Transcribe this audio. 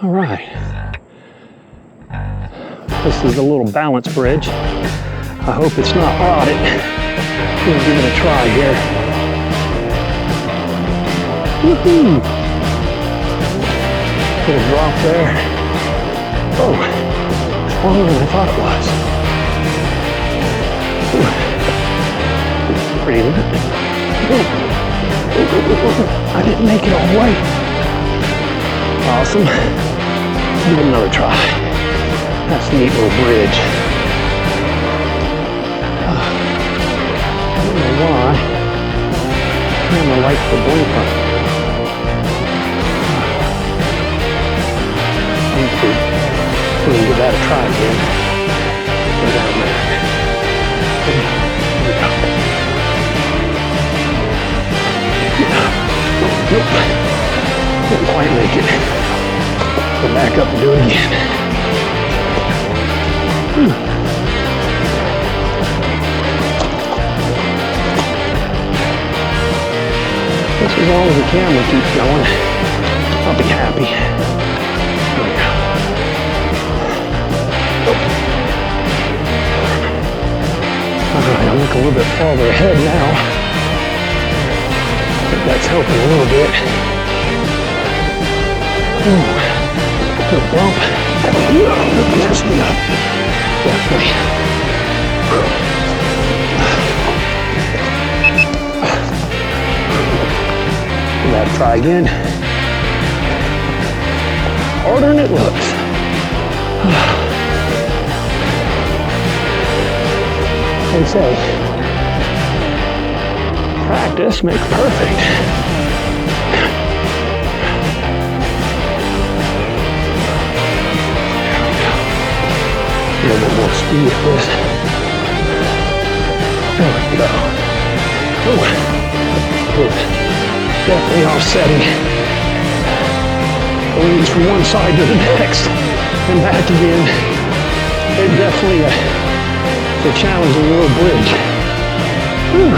All right. This is a little balance bridge. I hope it's not rotted. We'll give it a try here. Woohoo! Little drop there. Oh, it's longer than I thought it was. Ooh. Pretty good. I didn't make it all the way. Awesome. Give it another try. That's a neat little bridge. I don't know why. I kind of like the blinker. We'll give that a try again. Go down there. Here we go. Nope. Didn't quite make it. Go back up and do it again. Just as long as the camera keeps going, I'll be happy. There we go. Alright, I'll look a little bit farther ahead now. I think that's helping a little bit. Little bump. Messed me up. Definitely. Let's try again. Harder than it looks. They say, practice makes perfect. A little bit more speed at this. There we go. Oh, definitely offsetting the leads from one side to the next and back again. It definitely a challenging little bridge. Whew.